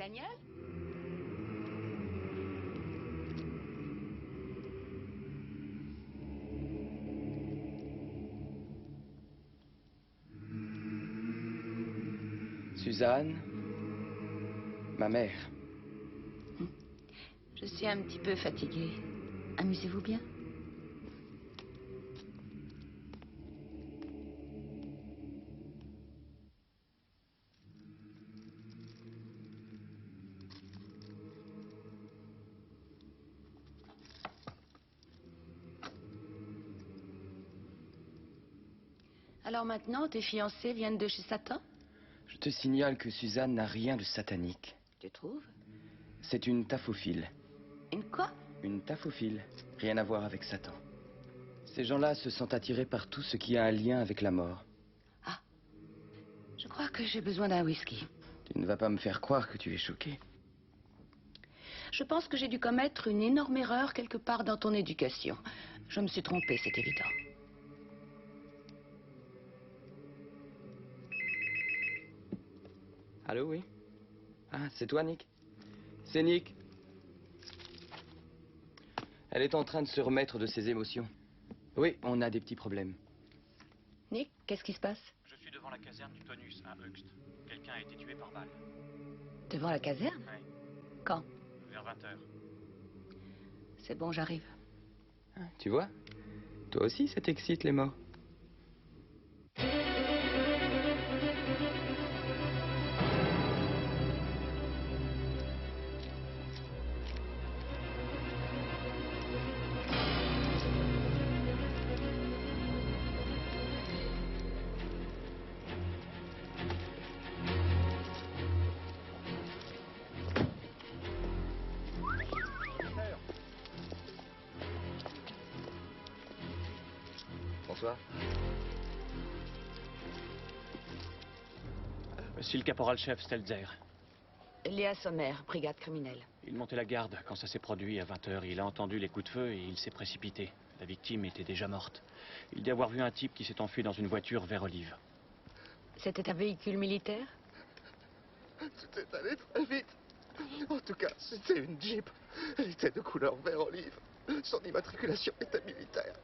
Daniel? Suzanne, ma mère. Je suis un petit peu fatiguée. Amusez-vous bien? Alors maintenant, tes fiancés viennent de chez Satan? Je te signale que Suzanne n'a rien de satanique. Tu trouves? C'est une taphophile. Une quoi? Une taphophile. Rien à voir avec Satan. Ces gens-là se sentent attirés par tout ce qui a un lien avec la mort. Ah. Je crois que j'ai besoin d'un whisky. Tu ne vas pas me faire croire que tu es choqué. Je pense que j'ai dû commettre une énorme erreur quelque part dans ton éducation. Je me suis trompée, c'est évident. Allô, oui? Ah, c'est toi, Nick? C'est Nick. Elle est en train de se remettre de ses émotions. Oui, on a des petits problèmes. Nick, qu'est-ce qui se passe? Je suis devant la caserne du Tonus, à Höchst. Quelqu'un a été tué par balle. Devant la caserne? Oui, Quand? vers 20h. C'est bon, j'arrive. Tu vois? Toi aussi, ça t'excite, les morts. Bonsoir. Voici le caporal-chef Stelzer. Léa Sommer, brigade criminelle. Il montait la garde quand ça s'est produit à 20h. Il a entendu les coups de feu et il s'est précipité. La victime était déjà morte. Il dit avoir vu un type qui s'est enfui dans une voiture vert olive. C'était un véhicule militaire? C'était allé très vite. En tout cas, c'était une Jeep. Elle était de couleur vert olive. Son immatriculation était militaire.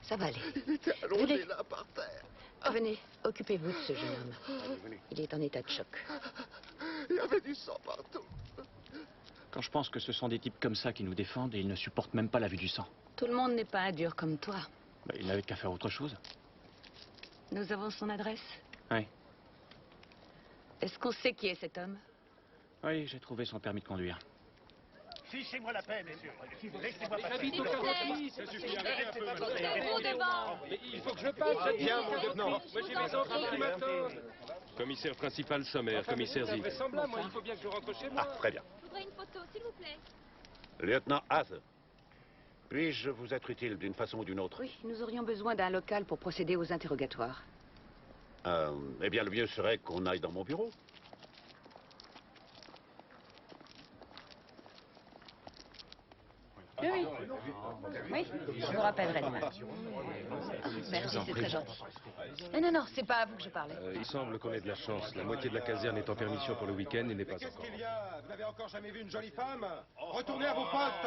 Ça va aller. Il était allongé Venez. là par terre. Venez, occupez-vous de ce jeune homme. Il est en état de choc. Il y avait du sang partout. Quand je pense que ce sont des types comme ça qui nous défendent et ils ne supportent même pas la vue du sang. Tout le monde n'est pas un dur comme toi. Il n'avait qu'à faire autre chose. Nous avons son adresse. Oui. Est-ce qu'on sait qui est cet homme? Oui, j'ai trouvé son permis de conduire. Fichez-moi la paix, messieurs. Laissez-moi passer. J'habite au 46, ça suffit, arrêtez un peu maintenant. Mais il faut que je passe. Bien, mon lieutenant. Moi j'ai mes enfants qui m'attendent. Commissaire principal Sommer, commissaire C'est Zik. vraisemblable, moi il faut bien que je rentre chez moi. Ah, très bien. Je voudrais une photo, s'il vous plaît. Lieutenant Haze, puis-je vous être utile d'une façon ou d'une autre? Oui, nous aurions besoin d'un local pour procéder aux interrogatoires. Eh bien, le mieux serait qu'on aille dans mon bureau. Oui, oui, je vous rappellerai demain. Merci, c'est très gentil. Non, c'est pas à vous que je parlais. Il semble qu'on ait de la chance. La moitié de la caserne est en permission pour le week-end et n'est pas Qu'est-ce encore. qu'il y a? Vous n'avez encore jamais vu une jolie femme? Retournez à vos postes.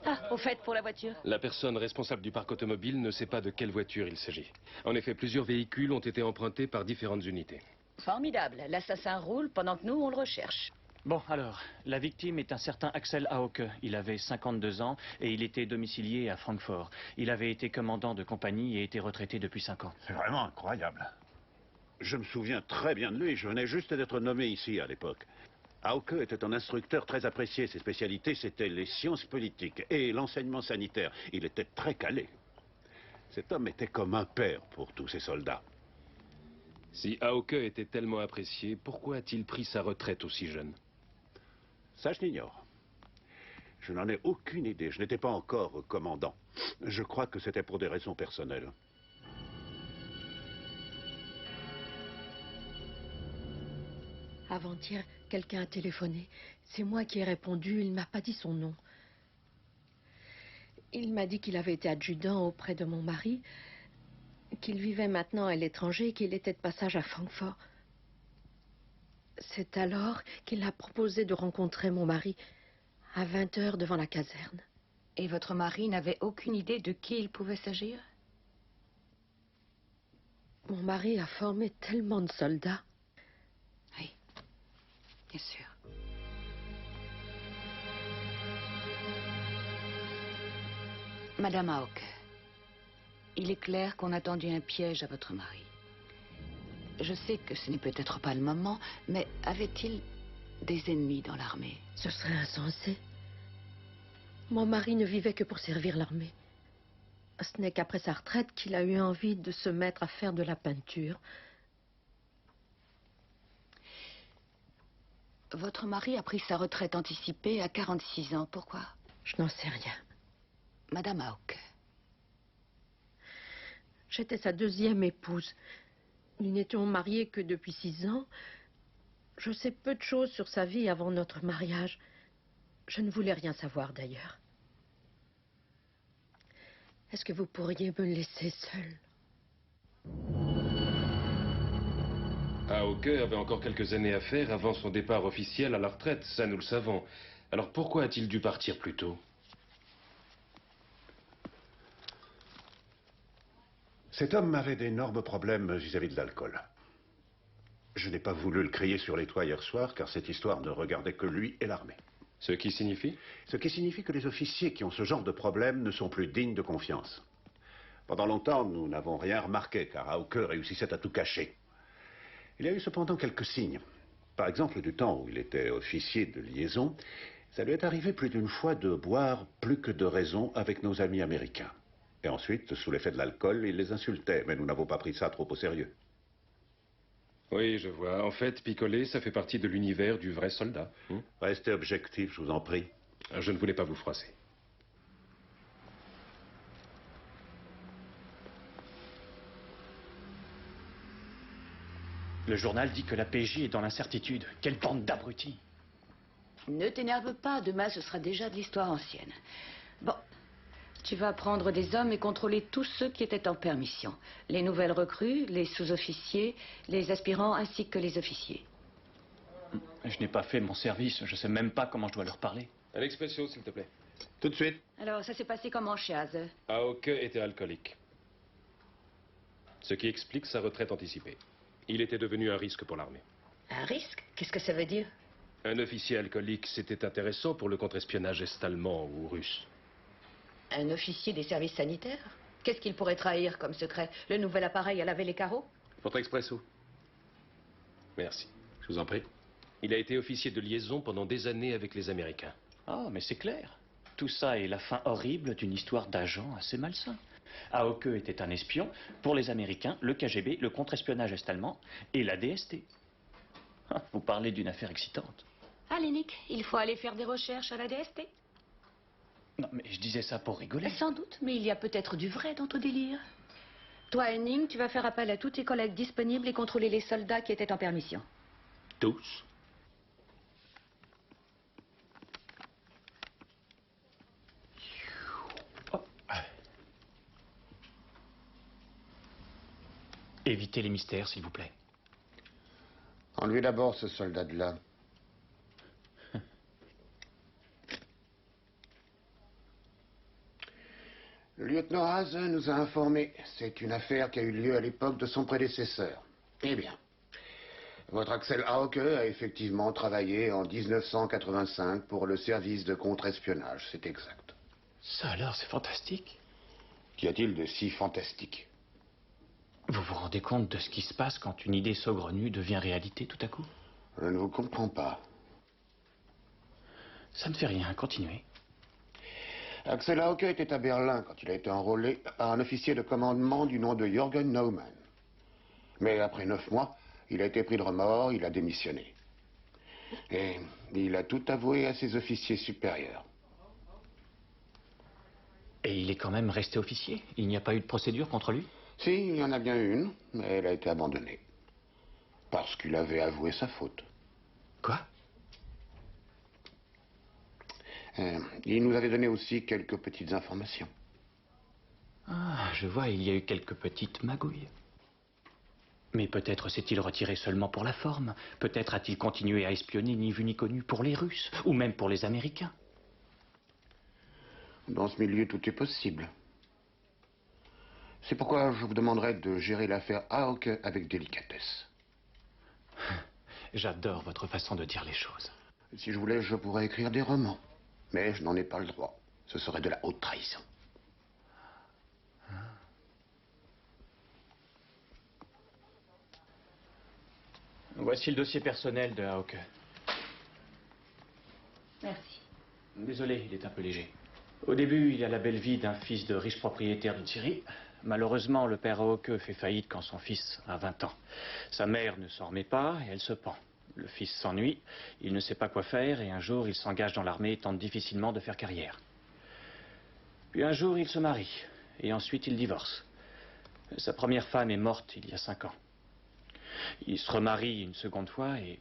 Ah, au fait, pour la voiture. La personne responsable du parc automobile ne sait pas de quelle voiture il s'agit. En effet, plusieurs véhicules ont été empruntés par différentes unités. Formidable. L'assassin roule pendant que nous, on le recherche. Bon, alors, la victime est un certain Axel Hauke. Il avait 52 ans et il était domicilié à Francfort. Il avait été commandant de compagnie et était retraité depuis 5 ans. C'est vraiment incroyable. Je me souviens très bien de lui. Je venais juste d'être nommé ici à l'époque. Hauke était un instructeur très apprécié. Ses spécialités, c'était les sciences politiques et l'enseignement sanitaire. Il était très calé. Cet homme était comme un père pour tous ses soldats. Si Hauke était tellement apprécié, pourquoi a-t-il pris sa retraite aussi jeune? Ça, je l'ignore. Je n'en ai aucune idée. Je n'étais pas encore commandant. Je crois que c'était pour des raisons personnelles. Avant-hier, quelqu'un a téléphoné. C'est moi qui ai répondu. Il ne m'a pas dit son nom. Il m'a dit qu'il avait été adjudant auprès de mon mari, qu'il vivait maintenant à l'étranger et qu'il était de passage à Francfort. C'est alors qu'il a proposé de rencontrer mon mari à 20 heures devant la caserne. Et votre mari n'avait aucune idée de qui il pouvait s'agir? Mon mari a formé tellement de soldats. Oui, bien sûr. Madame Hawke, il est clair qu'on a tendu un piège à votre mari. Je sais que ce n'est peut-être pas le moment, mais avait-il des ennemis dans l'armée? Ce serait insensé. Mon mari ne vivait que pour servir l'armée. Ce n'est qu'après sa retraite qu'il a eu envie de se mettre à faire de la peinture. Votre mari a pris sa retraite anticipée à 46 ans. Pourquoi? Je n'en sais rien. Madame Hawke. J'étais sa deuxième épouse. Nous n'étions mariés que depuis 6 ans. Je sais peu de choses sur sa vie avant notre mariage. Je ne voulais rien savoir d'ailleurs. Est-ce que vous pourriez me laisser seule? Hawke avait encore quelques années à faire avant son départ officiel à la retraite, ça nous le savons. Alors pourquoi a-t-il dû partir plus tôt? Cet homme avait d'énormes problèmes vis-à-vis de l'alcool. Je n'ai pas voulu le crier sur les toits hier soir, car cette histoire ne regardait que lui et l'armée. Ce qui signifie? Ce qui signifie que les officiers qui ont ce genre de problème ne sont plus dignes de confiance. Pendant longtemps, nous n'avons rien remarqué, car Hawke réussissait à tout cacher. Il y a eu cependant quelques signes. Par exemple, du temps où il était officier de liaison, ça lui est arrivé plus d'une fois de boire plus que de raison avec nos amis américains. Et ensuite, sous l'effet de l'alcool, il les insultait, mais nous n'avons pas pris ça trop au sérieux. Oui, je vois. En fait, picoler, ça fait partie de l'univers du vrai soldat. Restez objectif, je vous en prie. Je ne voulais pas vous froisser. Le journal dit que la PJ est dans l'incertitude. Quelle bande d'abrutis! Ne t'énerve pas, demain ce sera déjà de l'histoire ancienne. Bon, tu vas prendre des hommes et contrôler tous ceux qui étaient en permission. Les nouvelles recrues, les sous-officiers, les aspirants ainsi que les officiers. Je n'ai pas fait mon service, je ne sais même pas comment je dois leur parler. Un expresso, s'il te plaît. Tout de suite. Alors, ça s'est passé comment chez Haze? Hawke était alcoolique. Ce qui explique sa retraite anticipée. Il était devenu un risque pour l'armée. Un risque? Qu'est-ce que ça veut dire? Un officier alcoolique, c'était intéressant pour le contre-espionnage est-allemand ou russe. Un officier des services sanitaires? Qu'est-ce qu'il pourrait trahir comme secret? Le nouvel appareil à laver les carreaux? Votre expresso. Merci. Je vous en prie. Il a été officier de liaison pendant des années avec les Américains. Ah, mais c'est clair. Tout ça est la fin horrible d'une histoire d'agent assez malsain. Hawke était un espion pour les Américains, le KGB, le contre-espionnage est-allemand et la DST. Ah, vous parlez d'une affaire excitante. Allez, Nick, il faut aller faire des recherches à la DST. Non, mais je disais ça pour rigoler. Sans doute, mais il y a peut-être du vrai dans ton délire. Toi, Henning, tu vas faire appel à tous tes collègues disponibles et contrôler les soldats qui étaient en permission. Tous? Évitez les mystères, s'il vous plaît. Enlevez d'abord ce soldat de là. Le lieutenant Haze nous a informé. C'est une affaire qui a eu lieu à l'époque de son prédécesseur. Eh bien, votre Axel Hawke a effectivement travaillé en 1985 pour le service de contre-espionnage, c'est exact. Ça alors, c'est fantastique. Qu'y a-t-il de si fantastique? Vous vous rendez compte de ce qui se passe quand une idée saugrenue devient réalité tout à coup? Je ne vous comprends pas. Ça ne fait rien, continuez. Axel Hawke était à Berlin quand il a été enrôlé par un officier de commandement du nom de Jürgen Naumann. Mais après 9 mois, il a été pris de remords, il a démissionné. Et il a tout avoué à ses officiers supérieurs. Et il est quand même resté officier? Il n'y a pas eu de procédure contre lui? Si, il y en a bien une, mais elle a été abandonnée. Parce qu'il avait avoué sa faute. Quoi? Il nous avait donné aussi quelques petites informations. Ah, je vois, il y a eu quelques petites magouilles. Mais peut-être s'est-il retiré seulement pour la forme. Peut-être a-t-il continué à espionner ni vu ni connu pour les Russes, ou même pour les Américains. Dans ce milieu, tout est possible. C'est pourquoi je vous demanderai de gérer l'affaire Aoke avec délicatesse. J'adore votre façon de dire les choses. Si je voulais, je pourrais écrire des romans. Mais je n'en ai pas le droit. Ce serait de la haute trahison. Voici le dossier personnel de Aoke. Merci. Désolé, il est un peu léger. Au début, il a la belle vie d'un fils de riche propriétaire d'une scierie. Malheureusement, le père Aoke fait faillite quand son fils a 20 ans. Sa mère ne s'en remet pas et elle se pend. Le fils s'ennuie, il ne sait pas quoi faire et un jour, il s'engage dans l'armée et tente difficilement de faire carrière. Puis un jour, il se marie et ensuite il divorce. Sa première femme est morte il y a 5 ans. Il se remarie une seconde fois et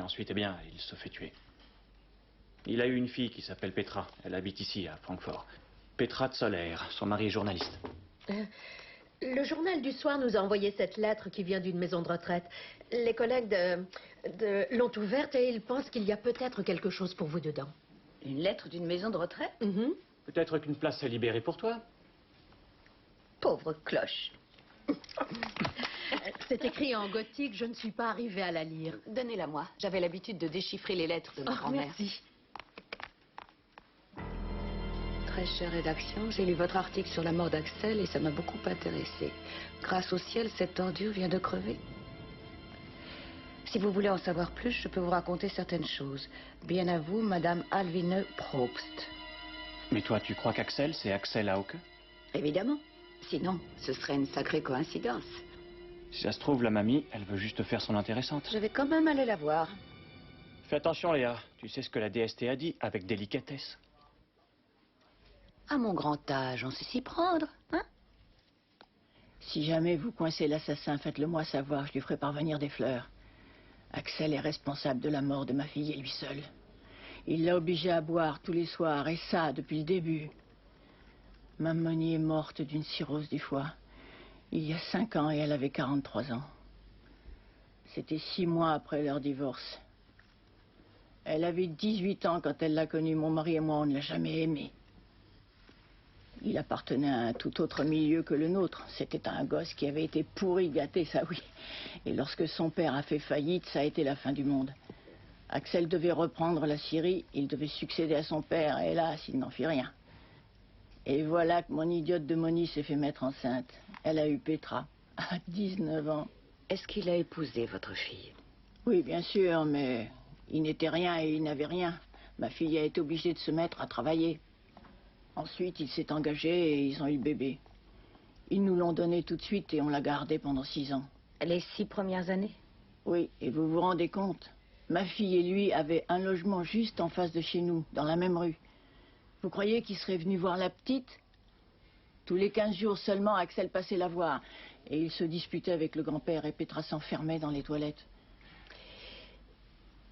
ensuite, eh bien, il se fait tuer. Il a eu une fille qui s'appelle Petra. Elle habite ici, à Francfort. Petra Zoller. Son mari est journaliste. Le journal du soir nous a envoyé cette lettre qui vient d'une maison de retraite. Les collègues l'ont ouverte et ils pensent qu'il y a peut-être quelque chose pour vous dedans. Une lettre d'une maison de retraite? Peut-être qu'une place est libérée pour toi. Pauvre cloche. C'est écrit en gothique, je ne suis pas arrivée à la lire. Donnez-la moi. J'avais l'habitude de déchiffrer les lettres de ma grand-mère. Merci. Très chère rédaction, j'ai lu votre article sur la mort d'Axel et ça m'a beaucoup intéressé. Grâce au ciel, cette ordure vient de crever. Si vous voulez en savoir plus, je peux vous raconter certaines choses. Bien à vous, Madame Alvine Probst. Mais toi, tu crois qu'Axel, c'est Axel Aoke? Évidemment. Sinon, ce serait une sacrée coïncidence. Si ça se trouve, la mamie, elle veut juste faire son intéressante. Je vais quand même aller la voir. Fais attention, Léa. Tu sais ce que la DST a dit, avec délicatesse. À mon grand âge, on sait s'y prendre, hein? Si jamais vous coincez l'assassin, faites-le moi savoir, je lui ferai parvenir des fleurs. Axel est responsable de la mort de ma fille et lui seul. Il l'a obligée à boire tous les soirs, et ça, depuis le début. Ma Moni est morte d'une cirrhose du foie. Il y a 5 ans et elle avait 43 ans. C'était 6 mois après leur divorce. Elle avait 18 ans quand elle l'a connu. Mon mari et moi, on ne l'a jamais aimé. Il appartenait à un tout autre milieu que le nôtre. C'était un gosse qui avait été pourri gâté, ça oui. Et lorsque son père a fait faillite, ça a été la fin du monde. Axel devait reprendre la scierie, il devait succéder à son père, et hélas, il n'en fit rien. Et voilà que mon idiote de Moni s'est fait mettre enceinte. Elle a eu Petra, à 19 ans. Est-ce qu'il a épousé votre fille? Oui, bien sûr, mais il n'était rien et il n'avait rien. Ma fille a été obligée de se mettre à travailler. Ensuite, il s'est engagé et ils ont eu le bébé. Ils nous l'ont donné tout de suite et on l'a gardé pendant 6 ans. Les 6 premières années? Oui, et vous vous rendez compte? Ma fille et lui avaient un logement juste en face de chez nous, dans la même rue. Vous croyez qu'il serait venu voir la petite? Tous les 15 jours seulement, Axel passait la voir. Et il se disputait avec le grand-père et Petra s'enfermait dans les toilettes.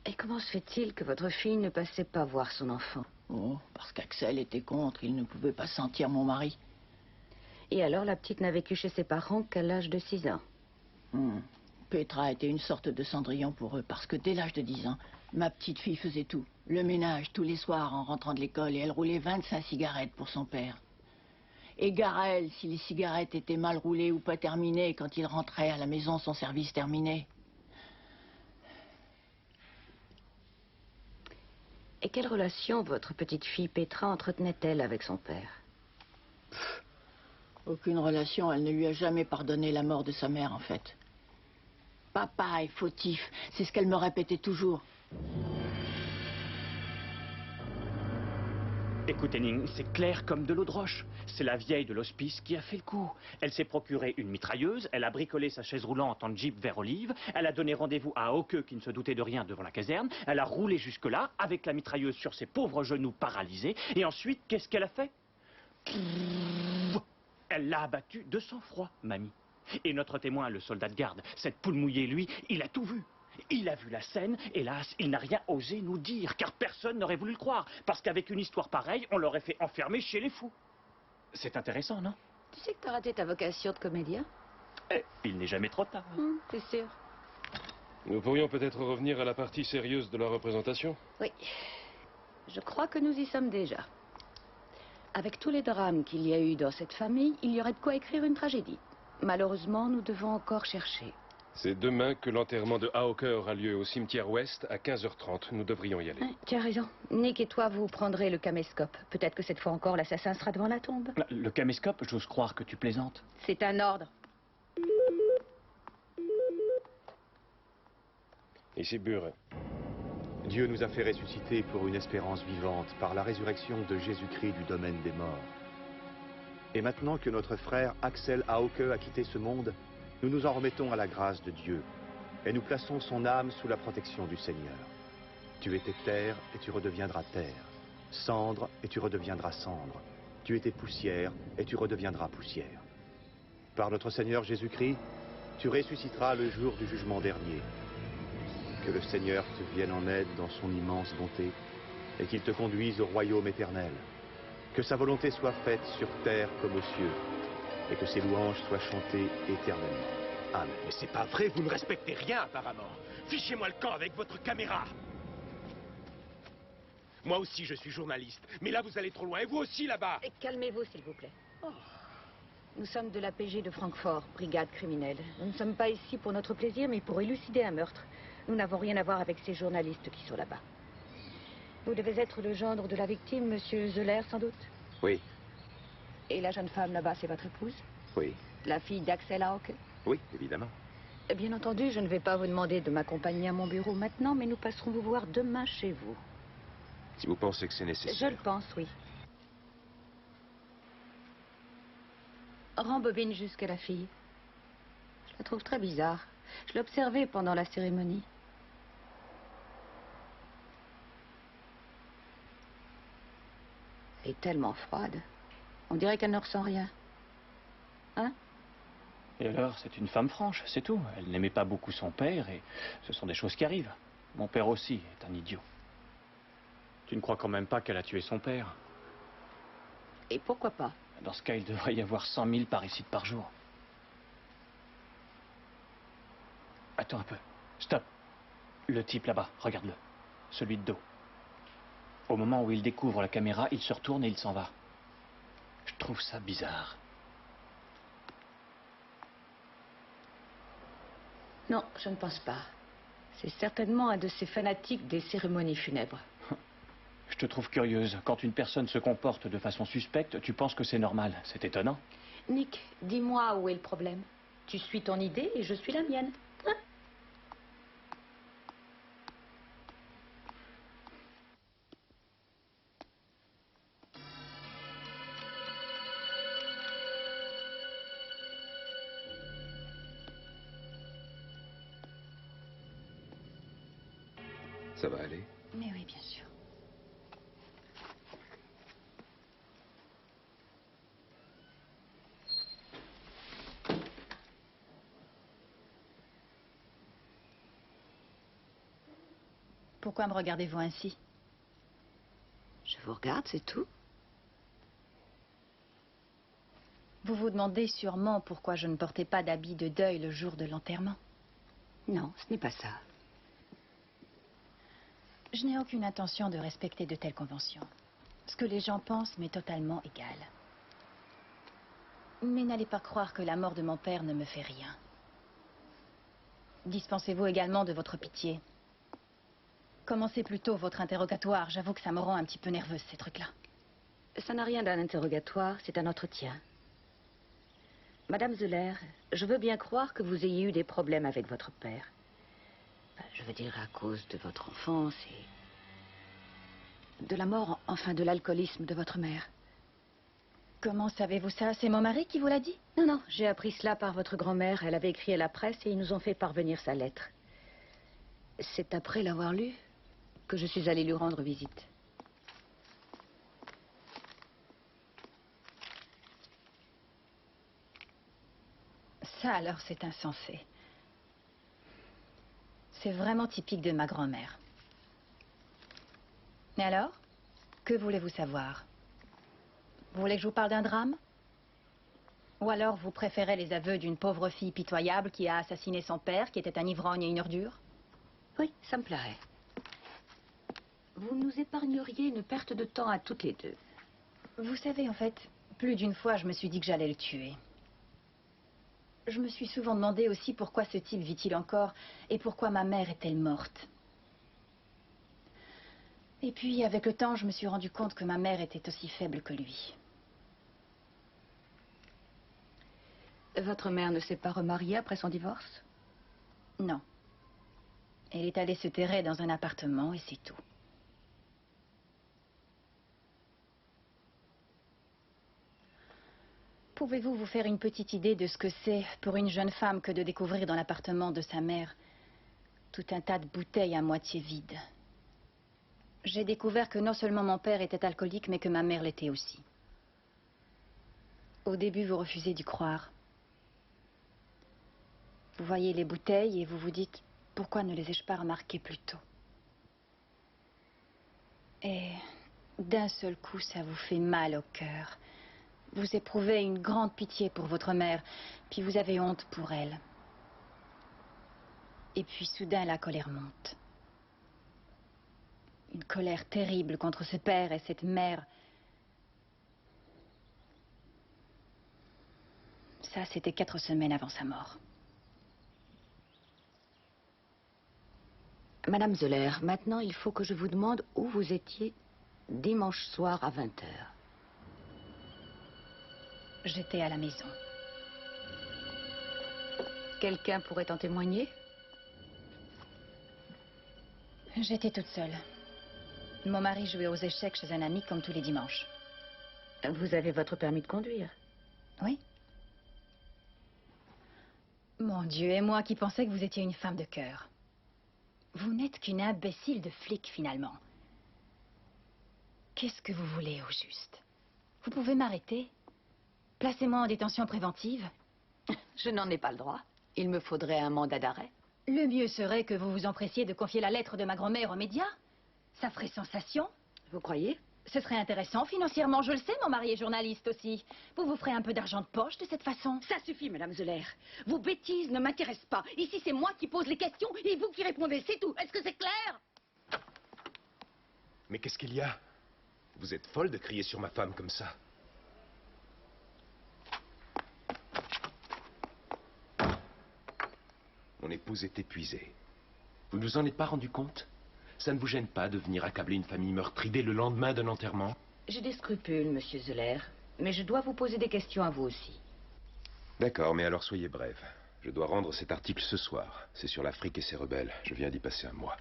Et comment se fait-il que votre fille ne passait pas voir son enfant? Oh, parce qu'Axel était contre, il ne pouvait pas sentir mon mari. Et alors la petite n'a vécu chez ses parents qu'à l'âge de 6 ans? Petra était une sorte de Cendrillon pour eux, parce que dès l'âge de 10 ans, ma petite fille faisait tout. Le ménage tous les soirs en rentrant de l'école, et elle roulait 25 cigarettes pour son père. Et gare à elle, si les cigarettes étaient mal roulées ou pas terminées, quand il rentrait à la maison, son service terminé. Et quelle relation votre petite fille Petra entretenait-elle avec son père? Aucune relation, elle ne lui a jamais pardonné la mort de sa mère, en fait. Papa est fautif, c'est ce qu'elle me répétait toujours. Écoute, Henning, c'est clair comme de l'eau de roche. C'est la vieille de l'hospice qui a fait le coup. Elle s'est procuré une mitrailleuse, elle a bricolé sa chaise roulante en jeep vert olive, elle a donné rendez-vous à Aoke qui ne se doutait de rien devant la caserne, elle a roulé jusque-là avec la mitrailleuse sur ses pauvres genoux paralysés, et ensuite, qu'est-ce qu'elle a fait? Elle l'a abattu de sang-froid, mamie. Et notre témoin, le soldat de garde, cette poule mouillée, lui, il a tout vu. Il a vu la scène, hélas, il n'a rien osé nous dire, car personne n'aurait voulu le croire, parce qu'avec une histoire pareille, on l'aurait fait enfermer chez les fous. C'est intéressant, non? Tu sais que t'as raté ta vocation de comédien? Eh, il n'est jamais trop tard. C'est sûr. Nous pourrions peut-être revenir à la partie sérieuse de la représentation. Oui. Je crois que nous y sommes déjà. Avec tous les drames qu'il y a eu dans cette famille, il y aurait de quoi écrire une tragédie. Malheureusement, nous devons encore chercher. C'est demain que l'enterrement de Hawker aura lieu au cimetière ouest à 15h30. Nous devrions y aller. Tu as raison. Nick et toi, vous prendrez le caméscope. Peut-être que cette fois encore, l'assassin sera devant la tombe. Le caméscope, j'ose croire que tu plaisantes. C'est un ordre. Ici Bure. Dieu nous a fait ressusciter pour une espérance vivante par la résurrection de Jésus-Christ du domaine des morts. Et maintenant que notre frère Axel Hauke a quitté ce monde, nous nous en remettons à la grâce de Dieu et nous plaçons son âme sous la protection du Seigneur. Tu étais terre et tu redeviendras terre, cendre et tu redeviendras cendre, tu étais poussière et tu redeviendras poussière. Par notre Seigneur Jésus-Christ, tu ressusciteras le jour du jugement dernier. Que le Seigneur te vienne en aide dans son immense bonté et qu'il te conduise au royaume éternel. Que sa volonté soit faite sur terre comme aux cieux et que ses louanges soient chantées éternellement. Amen. Mais c'est pas vrai, vous ne respectez rien apparemment. Fichez-moi le camp avec votre caméra. Moi aussi je suis journaliste, mais là vous allez trop loin, et vous aussi là-bas. Calmez-vous, s'il vous plaît. Nous sommes de l'APG de Francfort, brigade criminelle. Nous ne sommes pas ici pour notre plaisir, mais pour élucider un meurtre. Nous n'avons rien à voir avec ces journalistes qui sont là-bas. Vous devez être le gendre de la victime, monsieur Zeller, sans doute? Oui, Et la jeune femme là-bas, c'est votre épouse? oui, La fille d'Axel Hauke? oui, évidemment. Bien entendu, je ne vais pas vous demander de m'accompagner à mon bureau maintenant, mais nous passerons vous voir demain chez vous. Si vous pensez que c'est nécessaire. Je le pense, oui. Rembobine jusqu'à la fille. Je la trouve très bizarre. Je l'ai observée pendant la cérémonie. Elle est tellement froide. On dirait qu'elle ne ressent rien. Hein? Et alors, c'est une femme franche, c'est tout. Elle n'aimait pas beaucoup son père et ce sont des choses qui arrivent. Mon père aussi est un idiot. Tu ne crois quand même pas qu'elle a tué son père? Et pourquoi pas? Dans ce cas, il devrait y avoir 100 000 parricides par jour. Attends un peu. Stop. Le type là-bas, regarde-le. Celui de dos. Au moment où il découvre la caméra, il se retourne et il s'en va. Je trouve ça bizarre. Non, je ne pense pas. C'est certainement un de ces fanatiques des cérémonies funèbres. Je te trouve curieuse. Quand une personne se comporte de façon suspecte, tu penses que c'est normal. C'est étonnant. Nick, dis-moi où est le problème. Tu suis ton idée et je suis la mienne. Hein? Ça va aller? Mais oui, bien sûr. Pourquoi me regardez-vous ainsi? Je vous regarde, c'est tout. Vous vous demandez sûrement pourquoi je ne portais pas d'habit de deuil le jour de l'enterrement. Non, ce n'est pas ça. Je n'ai aucune intention de respecter de telles conventions. Ce que les gens pensent m'est totalement égal. Mais n'allez pas croire que la mort de mon père ne me fait rien. Dispensez-vous également de votre pitié. Commencez plutôt votre interrogatoire. J'avoue que ça me rend un petit peu nerveuse, ces trucs-là. Ça n'a rien d'un interrogatoire, c'est un entretien. Madame Zeller, je veux bien croire que vous ayez eu des problèmes avec votre père. Enfin, je veux dire à cause de votre enfance et de la mort, enfin de l'alcoolisme de votre mère. Comment savez-vous ça? C'est mon mari qui vous l'a dit? Non, non, j'ai appris cela par votre grand-mère. Elle avait écrit à la presse et ils nous ont fait parvenir sa lettre. C'est après l'avoir lue que je suis allée lui rendre visite. Ça alors, c'est insensé. C'est vraiment typique de ma grand-mère. Et alors? Que voulez-vous savoir? Vous voulez que je vous parle d'un drame? Ou alors vous préférez les aveux d'une pauvre fille pitoyable qui a assassiné son père, qui était un ivrogne et une ordure? Oui, ça me plairait. Vous nous épargneriez une perte de temps à toutes les deux. Vous savez, en fait, plus d'une fois, je me suis dit que j'allais le tuer. Je me suis souvent demandé aussi pourquoi ce type vit-il encore et pourquoi ma mère est-elle morte. Et puis, avec le temps, je me suis rendu compte que ma mère était aussi faible que lui. Votre mère ne s'est pas remariée après son divorce? Non. Elle est allée se terrer dans un appartement et c'est tout. Pouvez-vous vous faire une petite idée de ce que c'est pour une jeune femme que de découvrir dans l'appartement de sa mère tout un tas de bouteilles à moitié vides? J'ai découvert que non seulement mon père était alcoolique, mais que ma mère l'était aussi. Au début, vous refusez d'y croire. Vous voyez les bouteilles et vous vous dites, pourquoi ne les ai-je pas remarquées plus tôt? Et d'un seul coup, ça vous fait mal au cœur. Vous éprouvez une grande pitié pour votre mère, puis vous avez honte pour elle. Et puis soudain, la colère monte. Une colère terrible contre ce père et cette mère. Ça, c'était 4 semaines avant sa mort. Madame Zoller, maintenant, il faut que je vous demande où vous étiez dimanche soir à 20h. J'étais à la maison. Quelqu'un pourrait en témoigner? J'étais toute seule. Mon mari jouait aux échecs chez un ami comme tous les dimanches. Vous avez votre permis de conduire? Oui. Mon Dieu, et moi qui pensais que vous étiez une femme de cœur. Vous n'êtes qu'une imbécile de flic, finalement. Qu'est-ce que vous voulez, au juste? Vous pouvez m'arrêter? Placez-moi en détention préventive? Je n'en ai pas le droit. Il me faudrait un mandat d'arrêt. Le mieux serait que vous vous empressiez de confier la lettre de ma grand-mère aux médias. Ça ferait sensation. Vous croyez? Ce serait intéressant financièrement, je le sais, mon mari est journaliste aussi. Vous vous ferez un peu d'argent de poche de cette façon. Ça suffit, Madame Zoller. Vos bêtises ne m'intéressent pas. Ici, c'est moi qui pose les questions et vous qui répondez, c'est tout. Est-ce que c'est clair? Mais qu'est-ce qu'il y a? Vous êtes folle de crier sur ma femme comme ça. Mon épouse est épuisée. Vous ne vous en êtes pas rendu compte? Ça ne vous gêne pas de venir accabler une famille meurtrie dès le lendemain d'un enterrement? J'ai des scrupules, Monsieur Zoller. Mais je dois vous poser des questions à vous aussi. D'accord, mais alors soyez brève. Je dois rendre cet article ce soir. C'est sur l'Afrique et ses rebelles. Je viens d'y passer un mois.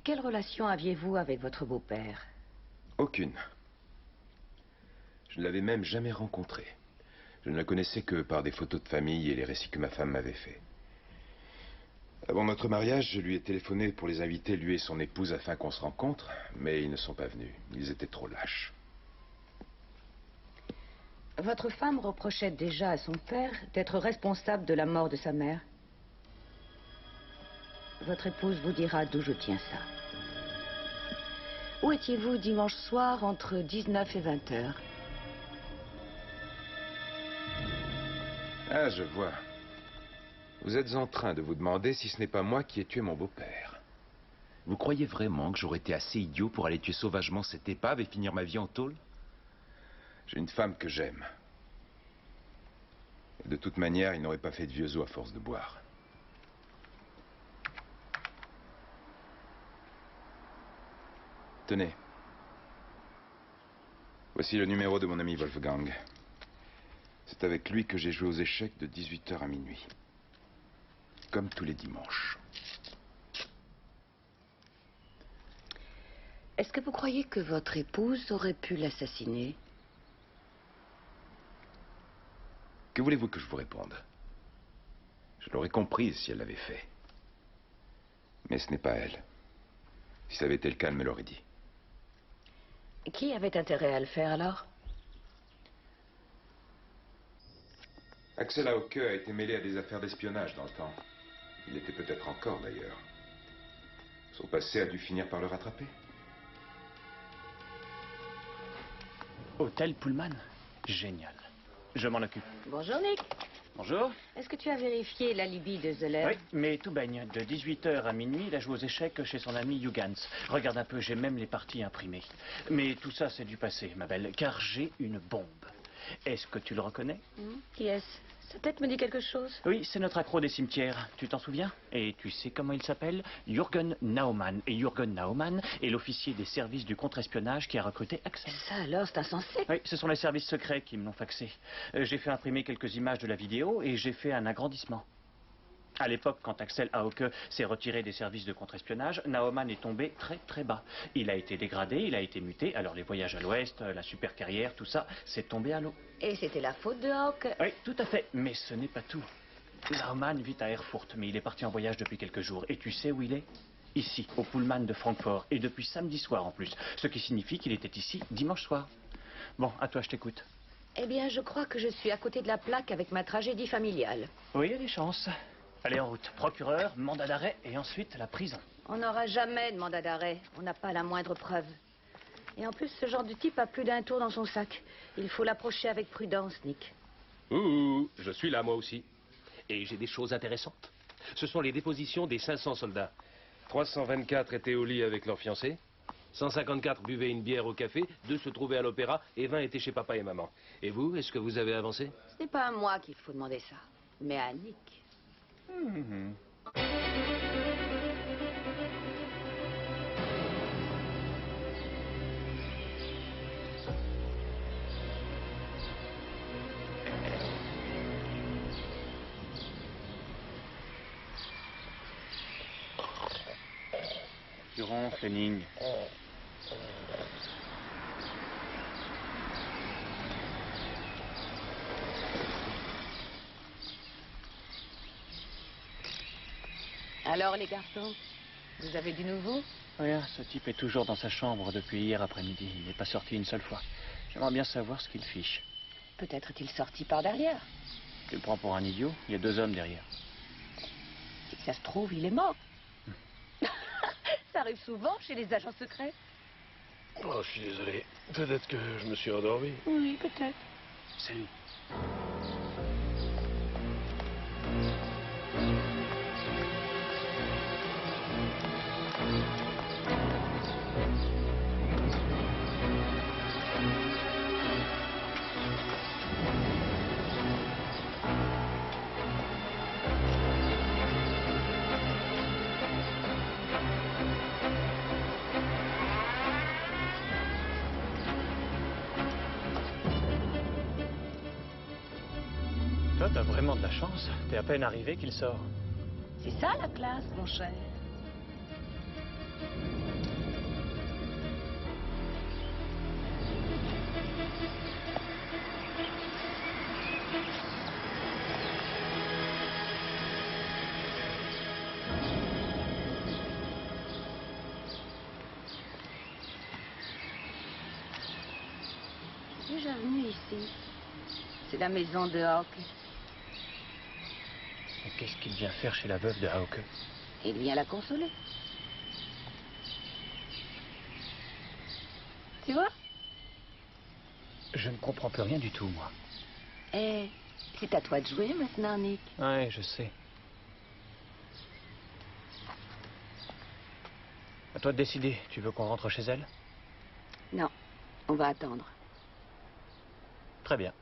Quelle relation aviez-vous avec votre beau-père? Aucune. Je ne l'avais même jamais rencontré. Je ne la connaissais que par des photos de famille et les récits que ma femme m'avait faits. Avant notre mariage, je lui ai téléphoné pour les inviter, lui et son épouse, afin qu'on se rencontre, mais ils ne sont pas venus. Ils étaient trop lâches. Votre femme reprochait déjà à son père d'être responsable de la mort de sa mère. Votre épouse vous dira d'où je tiens ça. Où étiez-vous dimanche soir entre 19 et 20h? Ah, je vois. Vous êtes en train de vous demander si ce n'est pas moi qui ai tué mon beau-père. Vous croyez vraiment que j'aurais été assez idiot pour aller tuer sauvagement cette épave et finir ma vie en tôle? J'ai une femme que j'aime. Et de toute manière, il n'aurait pas fait de vieux os à force de boire. Tenez. Voici le numéro de mon ami Wolfgang. C'est avec lui que j'ai joué aux échecs de 18h à minuit. Comme tous les dimanches. Est-ce que vous croyez que votre épouse aurait pu l'assassiner? Que voulez-vous que je vous réponde? Je l'aurais comprise si elle l'avait fait. Mais ce n'est pas elle. Si ça avait été le cas, elle me l'aurait dit. Qui avait intérêt à le faire alors? Axel Hauke a été mêlé à des affaires d'espionnage dans le temps. Il l'était peut-être encore d'ailleurs. Son passé a dû finir par le rattraper. Hôtel Pullman. Génial. Je m'en occupe. Bonjour, Nick. Bonjour. Est-ce que tu as vérifié l'alibi de Zeller? Oui, mais tout baigne. De 18h à minuit, il a joué aux échecs chez son ami Hugans. Regarde un peu, j'ai même les parties imprimées. Mais tout ça, c'est du passé, ma belle, car j'ai une bombe. Est-ce que tu le reconnais? Qui est-ce? Sa tête me dit quelque chose. Oui, c'est notre accro des cimetières. Tu t'en souviens? Et tu sais comment il s'appelle? Jürgen Naumann. Et Jürgen Naumann est l'officier des services du contre-espionnage qui a recruté Axel. Ça alors, c'est insensé. Oui, ce sont les services secrets qui me l'ont faxé. J'ai fait imprimer quelques images de la vidéo et j'ai fait un agrandissement. À l'époque, quand Axel Hauke s'est retiré des services de contre-espionnage, Naumann est tombé très très bas. Il a été dégradé, il a été muté, alors les voyages à l'ouest, la super carrière, tout ça, c'est tombé à l'eau. Et c'était la faute de Hauke. Oui, tout à fait, mais ce n'est pas tout. Naumann vit à Erfurt, mais il est parti en voyage depuis quelques jours. Et tu sais où il est? Ici, au Pullman de Francfort, et depuis samedi soir en plus. Ce qui signifie qu'il était ici dimanche soir. Bon, à toi, je t'écoute. Eh bien, je crois que je suis à côté de la plaque avec ma tragédie familiale. Oui, il y a des chances. Allez, en route. Procureur, mandat d'arrêt et ensuite la prison. On n'aura jamais de mandat d'arrêt. On n'a pas la moindre preuve. Et en plus, ce genre de type a plus d'un tour dans son sac. Il faut l'approcher avec prudence, Nick. Ouh, je suis là moi aussi. Et j'ai des choses intéressantes. Ce sont les dépositions des 500 soldats. 324 étaient au lit avec leur fiancé. 154 buvaient une bière au café, 2 se trouvaient à l'opéra et 20 étaient chez papa et maman. Et vous, est-ce que vous avez avancé? Ce n'est pas à moi qu'il faut demander ça, mais à Nick. Tu ronfles, Henning. Alors, les garçons, vous avez du nouveau? Rien, ce type est toujours dans sa chambre depuis hier après-midi. Il n'est pas sorti une seule fois. J'aimerais bien savoir ce qu'il fiche. Peut-être est-il sorti par derrière. Tu le prends pour un idiot? Il y a 2 hommes derrière. Si ça se trouve, il est mort. Ça arrive souvent chez les agents secrets. Oh, je suis désolé. Peut-être que je me suis endormi. Oui, peut-être. C'est lui. Toi, t'as vraiment de la chance. T'es à peine arrivé qu'il sort. C'est ça, la classe, mon cher. Déjà venu ici. C'est la maison de Hauke. Et qu'est-ce qu'il vient faire chez la veuve de Hauke? Il vient la consoler. Tu vois? Je ne comprends plus rien du tout, moi. Eh, c'est à toi de jouer maintenant, Nick. Ouais, je sais. À toi de décider. Tu veux qu'on rentre chez elle? Non, on va attendre. Très bien.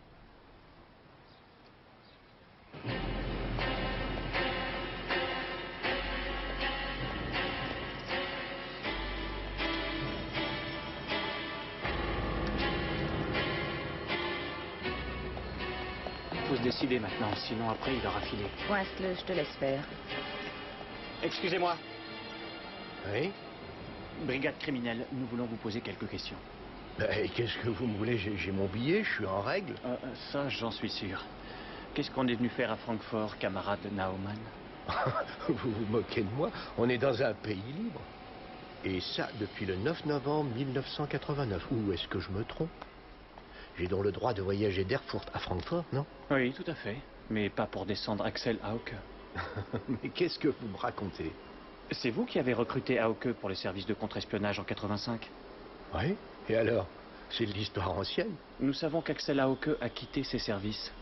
Faut se décider maintenant, sinon après il aura filé. Coince-le, je te laisse faire. Excusez-moi. Oui? Brigade criminelle, nous voulons vous poser quelques questions. Ben, qu'est-ce que vous me voulez? J'ai mon billet, je suis en règle. Ça, j'en suis sûr. Qu'est-ce qu'on est venu faire à Francfort, camarade Naumann? Vous vous moquez de moi? On est dans un pays libre. Et ça, depuis le 9 novembre 1989. Ou est-ce que je me trompe? J'ai donc le droit de voyager d'Erfurt à Francfort, non? Oui, tout à fait. Mais pas pour descendre Axel Hauke. Mais qu'est-ce que vous me racontez? C'est vous qui avez recruté Hauke pour les services de contre-espionnage en 85? Oui? Et alors? C'est de l'histoire ancienne. Nous savons qu'Axel Hauke a quitté ses services.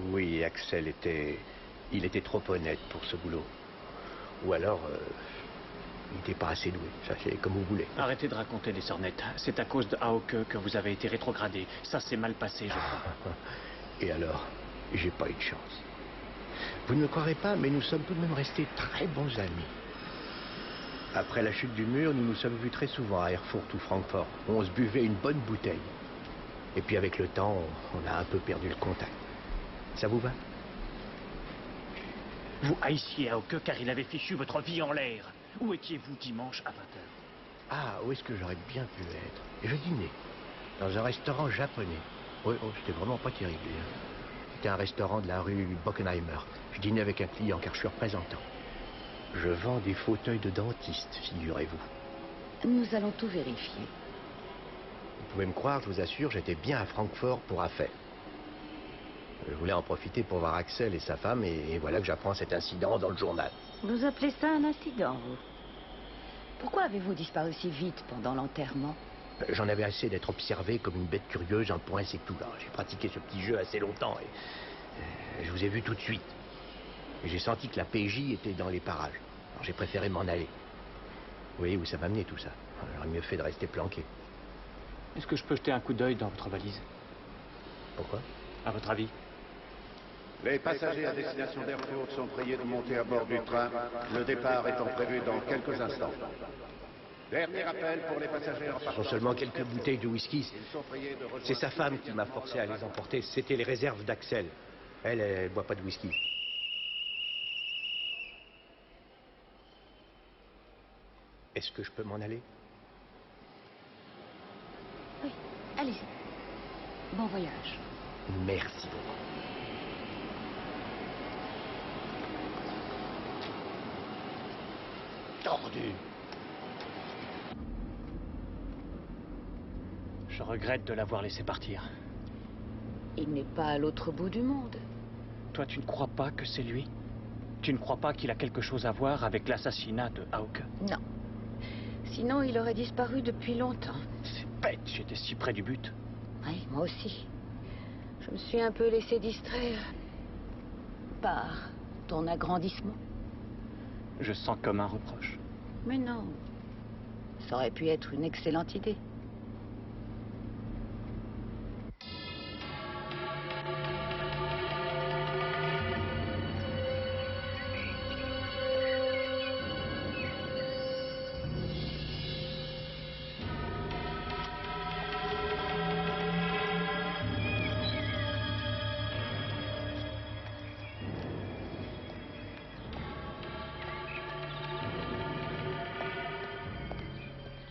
Oui, Axel était... Il était trop honnête pour ce boulot. Ou alors... il n'était pas assez doué. Ça, c'est comme vous voulez. Arrêtez de raconter des sornettes. C'est à cause de Hauke que vous avez été rétrogradé. Ça s'est mal passé, je crois. Et alors, j'ai pas eu de chance. Vous ne me croirez pas, mais nous sommes tout de même restés très bons amis. Après la chute du mur, nous nous sommes vus très souvent à Erfurt ou Francfort. On se buvait une bonne bouteille. Et puis avec le temps, on a un peu perdu le contact. Ça vous va? Vous haissiez Hauke car il avait fichu votre vie en l'air. Où étiez-vous dimanche à 20h? Ah, où est-ce que j'aurais bien pu être? Je dînais dans un restaurant japonais. Oui, oh, c'était vraiment pas terrible. C'était un restaurant de la rue Bockenheimer. Je dînais avec un client car je suis représentant. Je vends des fauteuils de dentiste, figurez-vous. Nous allons tout vérifier. Vous pouvez me croire, je vous assure, j'étais bien à Francfort pour affaires. Je voulais en profiter pour voir Axel et sa femme, et voilà que j'apprends cet incident dans le journal. Vous appelez ça un incident, vous? Pourquoi avez-vous disparu si vite pendant l'enterrement? J'en avais assez d'être observé comme une bête curieuse, un point c'est tout. J'ai pratiqué ce petit jeu assez longtemps, et je vous ai vu tout de suite. Et j'ai senti que la PJ était dans les parages. Alors j'ai préféré m'en aller. Vous voyez où ça m'a mené tout ça? J'aurais mieux fait de rester planqué. Est-ce que je peux jeter un coup d'œil dans votre valise? Pourquoi? À votre avis? Les passagers à destination d'Erfurt sont priés de monter à bord du train, le départ étant prévu dans quelques instants. Dernier appel pour les passagers en Ce partance. sont seulement quelques bouteilles de whisky. C'est sa femme qui m'a forcé à les emporter. C'était les réserves d'Axel. Elle boit pas de whisky. Est-ce que je peux m'en aller? Oui, allez-y. Bon voyage. Merci beaucoup. Tordu. Je regrette de l'avoir laissé partir. Il n'est pas à l'autre bout du monde. Toi, tu ne crois pas que c'est lui? Tu ne crois pas qu'il a quelque chose à voir avec l'assassinat de Hauke? Non. Sinon, il aurait disparu depuis longtemps. C'est bête, j'étais si près du but. Oui, moi aussi. Je me suis un peu laissé distraire par ton agrandissement. Je sens comme un reproche. Mais non. Ça aurait pu être une excellente idée.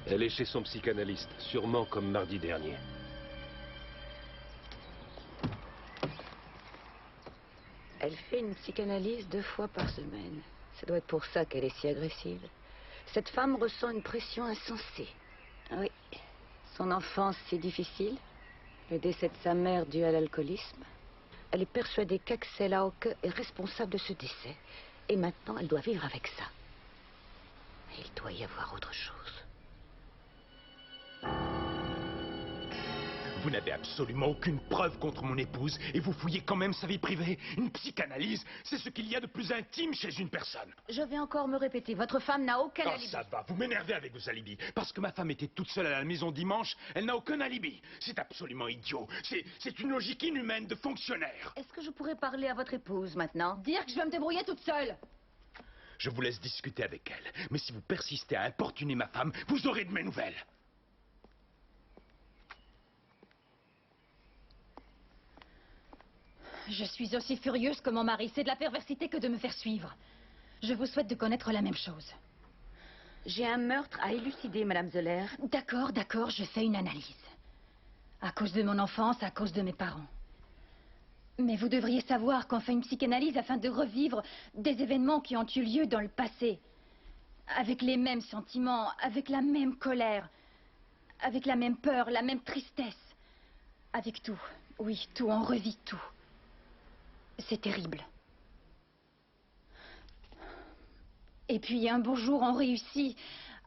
Elle est chez son psychanalyste, sûrement comme mardi dernier. Elle fait une psychanalyse 2 fois par semaine. Ça doit être pour ça qu'elle est si agressive. Cette femme ressent une pression insensée. Oui. Son enfance si difficile. Le décès de sa mère dû à l'alcoolisme. Elle est persuadée qu'Axel Hauke est responsable de ce décès. Et maintenant, elle doit vivre avec ça. Et il doit y avoir autre chose. Vous n'avez absolument aucune preuve contre mon épouse et vous fouillez quand même sa vie privée. Une psychanalyse, c'est ce qu'il y a de plus intime chez une personne. Je vais encore me répéter, votre femme n'a aucun Oh, alibi. ça va, vous m'énervez avec vos alibis. Parce que ma femme était toute seule à la maison dimanche, elle n'a aucun alibi. C'est absolument idiot. C'est une logique inhumaine de fonctionnaire. Est-ce que je pourrais parler à votre épouse maintenant? Dire que je vais me débrouiller toute seule. Je vous laisse discuter avec elle. Mais si vous persistez à importuner ma femme, vous aurez de mes nouvelles. Je suis aussi furieuse que mon mari. C'est de la perversité que de me faire suivre. Je vous souhaite de connaître la même chose. J'ai un meurtre à élucider, Madame Zoller. D'accord, d'accord, je fais une analyse. À cause de mon enfance, à cause de mes parents. Mais vous devriez savoir qu'on fait une psychanalyse afin de revivre des événements qui ont eu lieu dans le passé. Avec les mêmes sentiments, avec la même colère, avec la même peur, la même tristesse. Avec tout. Oui, tout, on revit tout. C'est terrible. Et puis un beau jour, on réussit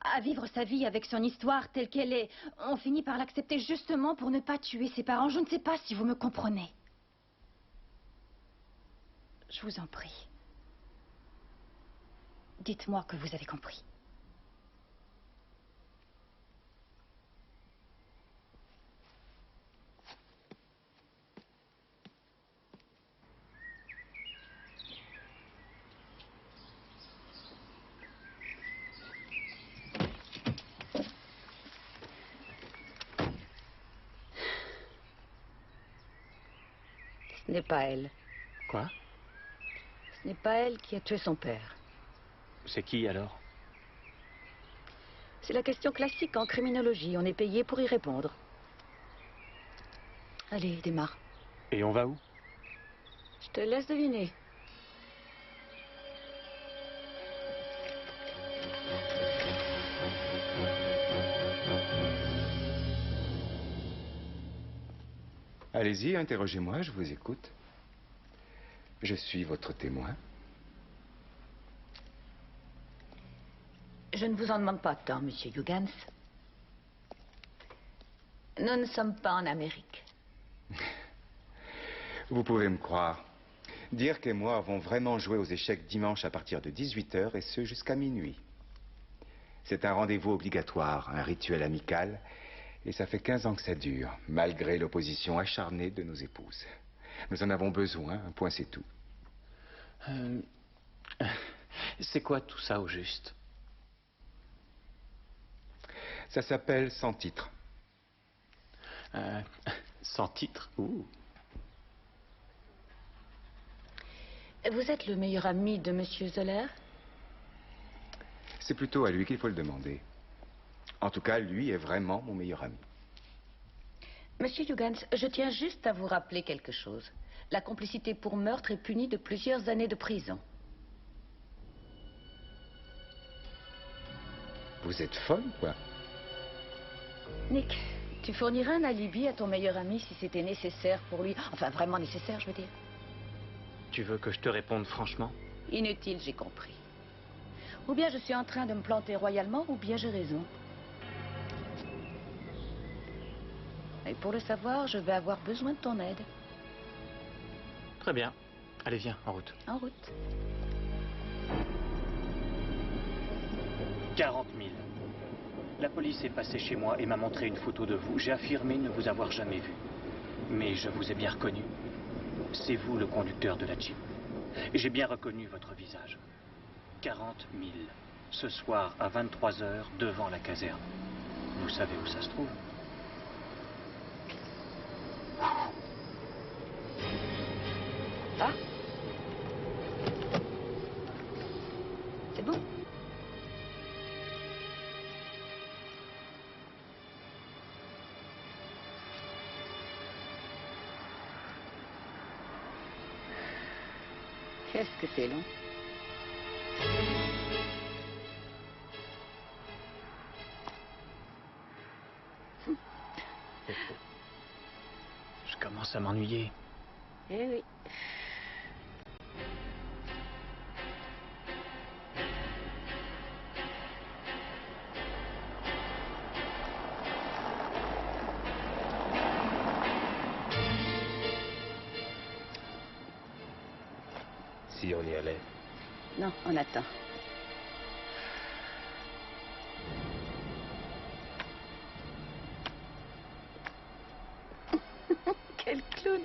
à vivre sa vie avec son histoire telle qu'elle est. On finit par l'accepter justement pour ne pas tuer ses parents. Je ne sais pas si vous me comprenez. Je vous en prie. Dites-moi que vous avez compris. Ce n'est pas elle. Quoi? Ce n'est pas elle qui a tué son père. C'est qui alors? C'est la question classique en criminologie. On est payé pour y répondre. Allez, démarre. Et on va où? Je te laisse deviner. Allez-y, interrogez-moi, je vous écoute. Je suis votre témoin. Je ne vous en demande pas tant, Monsieur Hugans. Nous ne sommes pas en Amérique. Vous pouvez me croire. Dirk et moi avons vraiment joué aux échecs dimanche à partir de 18h et ce jusqu'à minuit. C'est un rendez-vous obligatoire, un rituel amical, et ça fait 15 ans que ça dure, malgré l'opposition acharnée de nos épouses. Nous en avons besoin, un point c'est tout. C'est quoi tout ça au juste? Ça s'appelle Sans titre. Sans titre? Ouh. Vous êtes le meilleur ami de Monsieur Zoller? C'est plutôt à lui qu'il faut le demander. En tout cas, lui est vraiment mon meilleur ami. Monsieur Hugans, je tiens juste à vous rappeler quelque chose. La complicité pour meurtre est punie de plusieurs années de prison. Vous êtes folle, quoi? Nick, tu fournirais un alibi à ton meilleur ami si c'était nécessaire pour lui. Enfin, vraiment nécessaire, je veux dire. Tu veux que je te réponde franchement? Inutile, j'ai compris. Ou bien je suis en train de me planter royalement, ou bien j'ai raison. Et pour le savoir, je vais avoir besoin de ton aide. Très bien. Allez, viens, en route. En route. 40 000. La police est passée chez moi et m'a montré une photo de vous. J'ai affirmé ne vous avoir jamais vu. Mais je vous ai bien reconnu. C'est vous le conducteur de la Jeep. J'ai bien reconnu votre visage. 40 000. Ce soir à 23 h devant la caserne. Vous savez où ça se trouve? Ah? C'est bon? Qu'est-ce que c'est long? Je commence à m'ennuyer. Eh oui. Si on y allait. Non, on attend. Quel clown!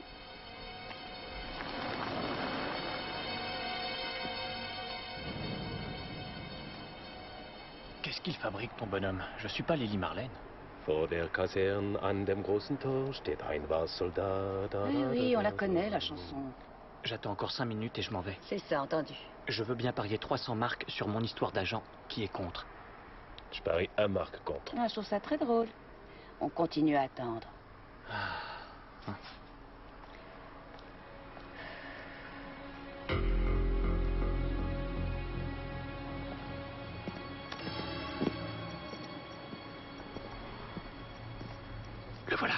Qu'est-ce qu'il fabrique, ton bonhomme? Je suis pas Lily Marlène. Vor der Kaserne an dem großen Tor steht ein Wahlsoldat. Oui, oui, on la connaît, la chanson. J'attends encore 5 minutes et je m'en vais. C'est ça, entendu. Je veux bien parier 300 marks sur mon histoire d'agent. Qui est contre? Je parie un marque contre. Ah, je trouve ça très drôle. On continue à attendre. Le voilà.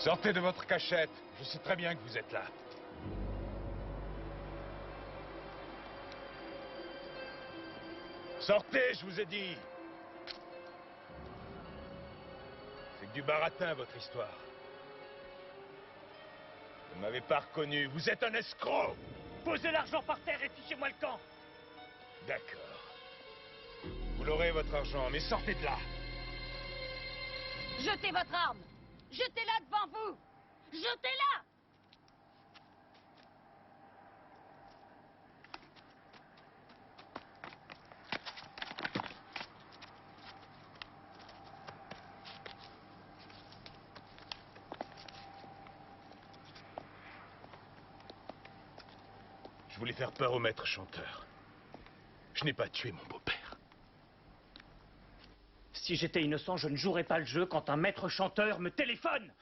Sortez de votre cachette. Je sais très bien que vous êtes là. Sortez, je vous ai dit. C'est que du baratin, votre histoire. Vous ne m'avez pas reconnu. Vous êtes un escroc. Posez l'argent par terre et fichez-moi le camp. D'accord. Vous l'aurez, votre argent, mais sortez de là. Jetez votre arme. Jetez-la devant vous. Jetez-la. Je voulais faire peur au maître chanteur. Je n'ai pas tué mon beau-père. Si j'étais innocent, je ne jouerais pas le jeu quand un maître chanteur me téléphone.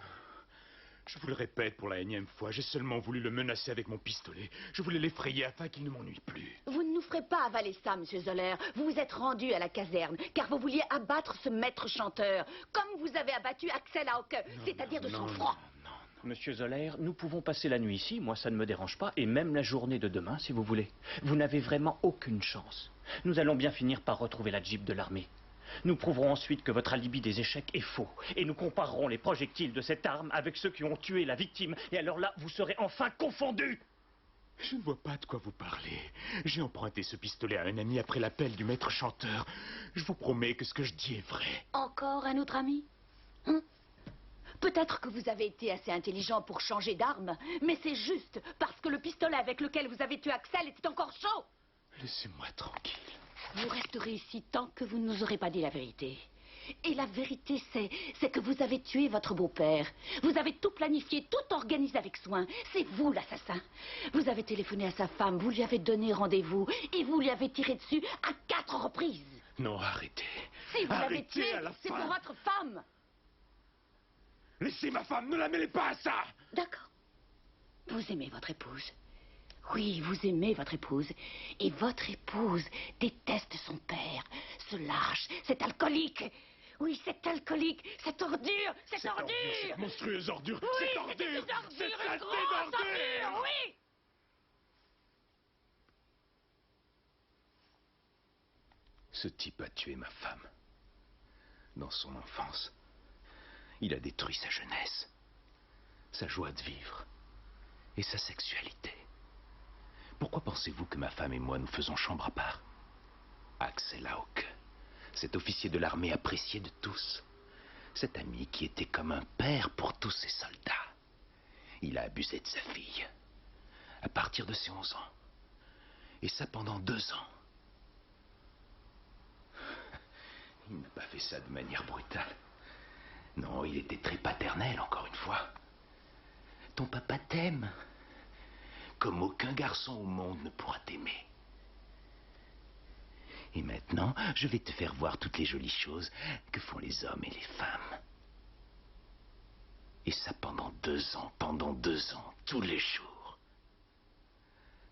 Je vous le répète pour la énième fois, j'ai seulement voulu le menacer avec mon pistolet. Je voulais l'effrayer afin qu'il ne m'ennuie plus. Vous ne nous ferez pas avaler ça, Monsieur Zoller. Vous vous êtes rendu à la caserne, car vous vouliez abattre ce maître chanteur, comme vous avez abattu Axel Hauke, c'est-à-dire de sang-froid. Monsieur Zoller, nous pouvons passer la nuit ici, moi ça ne me dérange pas, et même la journée de demain, si vous voulez. Vous n'avez vraiment aucune chance. Nous allons bien finir par retrouver la Jeep de l'armée. Nous prouverons ensuite que votre alibi des échecs est faux, et nous comparerons les projectiles de cette arme avec ceux qui ont tué la victime, et alors là, vous serez enfin confondus. Je ne vois pas de quoi vous parlez. J'ai emprunté ce pistolet à un ami après l'appel du maître chanteur. Je vous promets que ce que je dis est vrai. Encore un autre ami? Peut-être que vous avez été assez intelligent pour changer d'arme, mais c'est juste parce que le pistolet avec lequel vous avez tué Axel était encore chaud. Laissez-moi tranquille. Vous resterez ici tant que vous ne nous aurez pas dit la vérité. Et la vérité, c'est que vous avez tué votre beau-père. Vous avez tout planifié, tout organisé avec soin. C'est vous l'assassin. Vous avez téléphoné à sa femme, vous lui avez donné rendez-vous, et vous lui avez tiré dessus à 4 reprises. Non, arrêtez. Si vous l'avez Arrêtez tué, à la c'est fin. pour votre femme. Laissez ma femme, ne la mêlez pas à ça. D'accord. Vous aimez votre épouse. Oui, vous aimez votre épouse. Et votre épouse déteste son père, ce lâche, cet alcoolique. Oui, cet alcoolique, cette ordure, cette ordure. Cette monstrueuse ordure, Oui, cette c'est une ordure, ordure, cette une saleté grosse d'ordure. ordure, oui. Ce type a tué ma femme. Dans son enfance. Il a détruit sa jeunesse, sa joie de vivre et sa sexualité. Pourquoi pensez-vous que ma femme et moi nous faisons chambre à part? Axel Hauke, cet officier de l'armée apprécié de tous, cet ami qui était comme un père pour tous ses soldats. Il a abusé de sa fille, à partir de ses 11 ans, et ça pendant 2 ans. Il n'a pas fait ça de manière brutale. Non, il était très paternel, encore une fois. Ton papa t'aime, comme aucun garçon au monde ne pourra t'aimer. Et maintenant, je vais te faire voir toutes les jolies choses que font les hommes et les femmes. Et ça pendant 2 ans, tous les jours.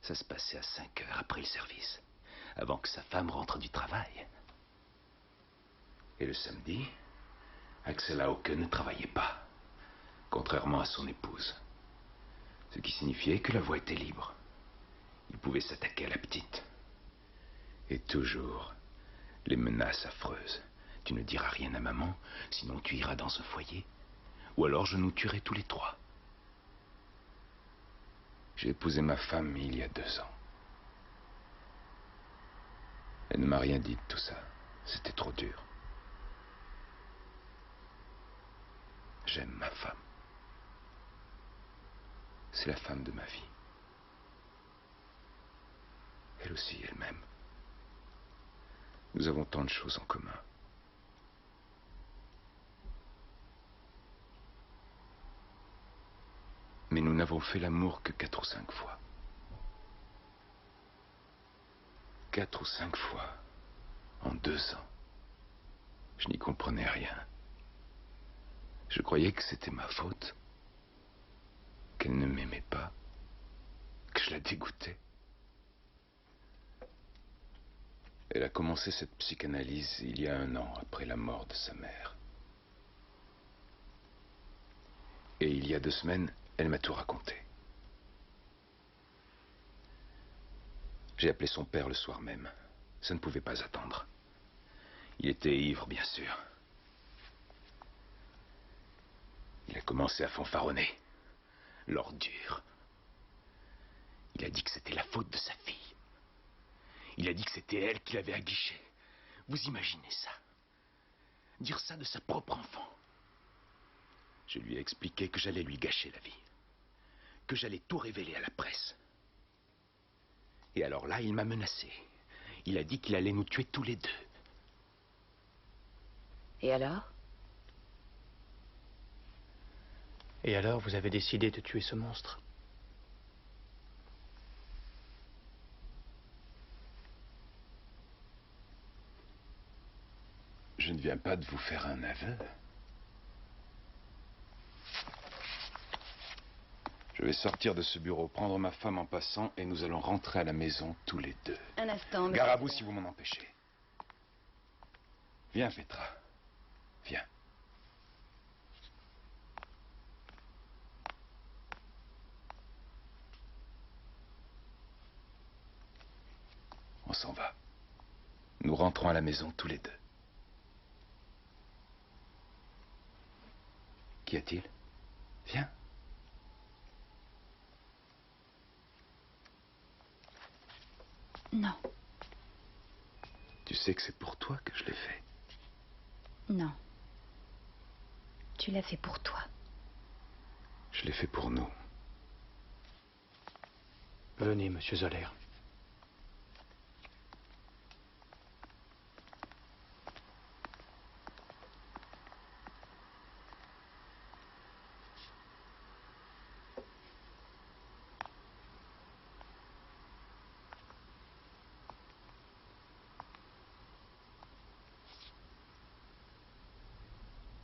Ça se passait à 5 heures après le service, avant que sa femme rentre du travail. Et le samedi, Axel Hauke ne travaillait pas, contrairement à son épouse. Ce qui signifiait que la voie était libre. Il pouvait s'attaquer à la petite. Et toujours, les menaces affreuses. Tu ne diras rien à maman, sinon tu iras dans un foyer. Ou alors je nous tuerai tous les 3. J'ai épousé ma femme il y a 2 ans. Elle ne m'a rien dit de tout ça. C'était trop dur. J'aime ma femme. C'est la femme de ma vie. Elle aussi, elle m'aime. Nous avons tant de choses en commun. Mais nous n'avons fait l'amour que 4 ou 5 fois. 4 ou 5 fois. En 2 ans. Je n'y comprenais rien. Je croyais que c'était ma faute. Qu'elle ne m'aimait pas. Que je la dégoûtais. Elle a commencé cette psychanalyse il y a 1 an, après la mort de sa mère. Et il y a 2 semaines, elle m'a tout raconté. J'ai appelé son père le soir même. Ça ne pouvait pas attendre. Il était ivre, bien sûr. Il a commencé à fanfaronner. L'ordure. Il a dit que c'était la faute de sa fille. Il a dit que c'était elle qui l'avait aguiché. Vous imaginez ça? Dire ça de sa propre enfant. Je lui ai expliqué que j'allais lui gâcher la vie. Que j'allais tout révéler à la presse. Et alors là, il m'a menacé. Il a dit qu'il allait nous tuer tous les deux. Et alors? Et alors, vous avez décidé de tuer ce monstre? Je ne viens pas de vous faire un aveu. Je vais sortir de ce bureau, prendre ma femme en passant, et nous allons rentrer à la maison tous les deux. Un instant, monsieur. Gare à vous si vous m'en empêchez. Viens, Petra. Viens. On s'en va. Nous rentrons à la maison tous les deux. Qu'y a-t-il? Viens. Non. Tu sais que c'est pour toi que je l'ai fait. Non. Tu l'as fait pour toi. Je l'ai fait pour nous. Venez, monsieur Zoller.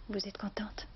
Vous êtes contente?